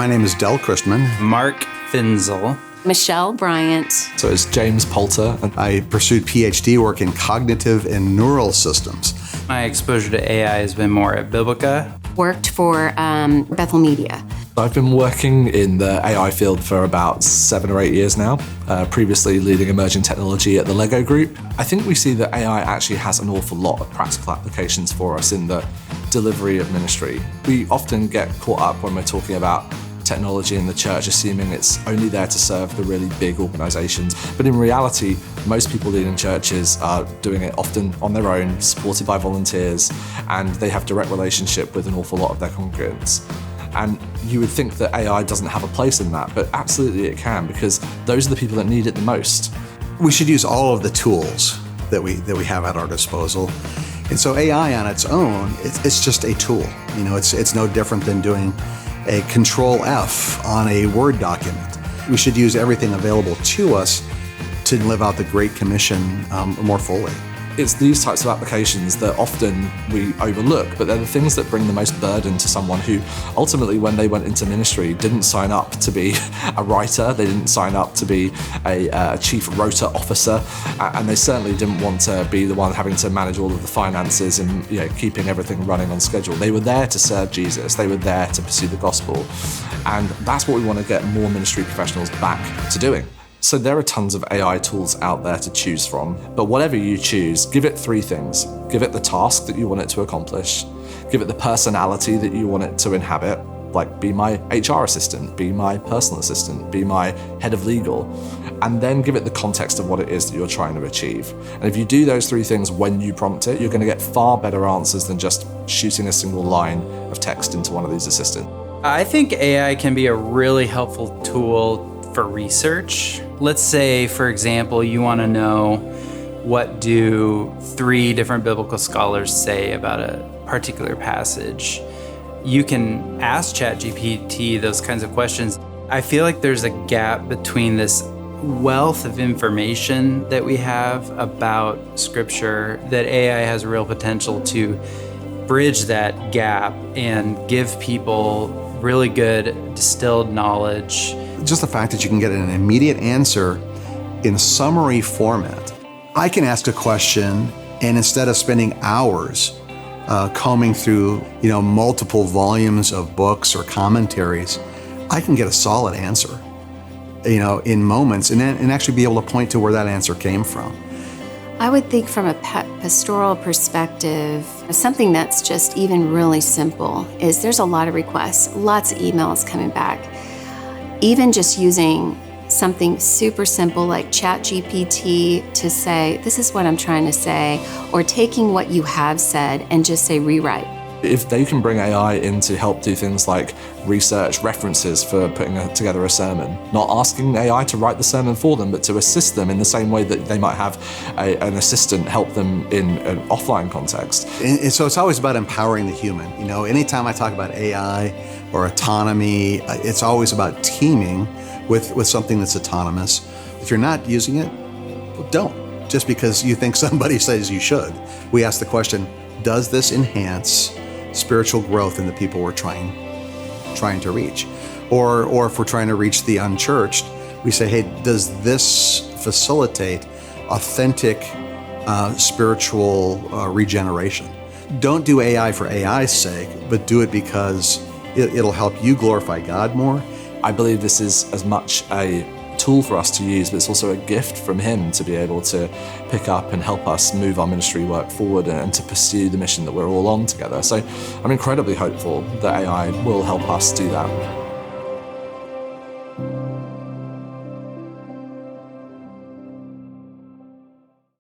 My name is Del Christman. Mark Finzel. Michelle Bryant. So it's James Poulter. I pursued PhD work in cognitive and neural systems. My exposure to AI has been more at Biblica. Worked for Bethel Media. I've been working in the AI field for about 7 or 8 years now, previously leading emerging technology at the Lego Group. I think we see that AI actually has an awful lot of practical applications for us in the delivery of ministry. We often get caught up when we're talking about technology in the church, assuming it's only there to serve the really big organizations. But in reality, most people leading churches are doing it often on their own, supported by volunteers, and they have direct relationship with an awful lot of their congregants. And you would think that AI doesn't have a place in that, but absolutely it can, because those are the people that need it the most. We should use all of the tools that we have at our disposal. And so AI on its own, it's just a tool. You know, it's no different than doing a Control F on a Word document. We should use everything available to us to live out the Great Commission more fully. It's these types of applications that often we overlook, but they're the things that bring the most burden to someone who ultimately, when they went into ministry, didn't sign up to be a writer, they didn't sign up to be a chief rota officer, and they certainly didn't want to be the one having to manage all of the finances and keeping everything running on schedule. They were there to serve Jesus, they were there to pursue the gospel, and that's what we want to get more ministry professionals back to doing. So there are tons of AI tools out there to choose from, but whatever you choose, give it 3 things. Give it the task that you want it to accomplish, give it the personality that you want it to inhabit, like be my HR assistant, be my personal assistant, be my head of legal, and then give it the context of what it is that you're trying to achieve. And if you do those 3 things when you prompt it, you're going to get far better answers than just shooting a single line of text into one of these assistants. I think AI can be a really helpful tool for research. Let's say, for example, you want to know what do 3 different biblical scholars say about a particular passage. You can ask ChatGPT those kinds of questions. I feel like there's a gap between this wealth of information that we have about Scripture that AI has real potential to bridge that gap and give people really good distilled knowledge. Just the fact that you can get an immediate answer in summary format. I can ask a question, and instead of spending hours combing through multiple volumes of books or commentaries, I can get a solid answer in moments, and actually be able to point to where that answer came from. I would think from a pastoral perspective, something that's just even really simple is there's a lot of requests, lots of emails coming back. Even just using something super simple like ChatGPT to say, this is what I'm trying to say, or taking what you have said and just say rewrite. If they can bring AI in to help do things like research references for putting together a sermon, not asking AI to write the sermon for them, but to assist them in the same way that they might have an assistant help them in an offline context. And so it's always about empowering the human. Anytime I talk about AI or autonomy, it's always about teaming with something that's autonomous. If you're not using it, well, don't. Just because you think somebody says you should. We ask the question, does this enhance spiritual growth in the people we're trying to reach? Or if we're trying to reach the unchurched, we say, hey, does this facilitate authentic spiritual regeneration? Don't do AI for AI's sake, but do it because it'll help you glorify God more. I believe this is as much a tool for us to use, but it's also a gift from Him to be able to pick up and help us move our ministry work forward and to pursue the mission that we're all on together. So I'm incredibly hopeful that AI will help us do that.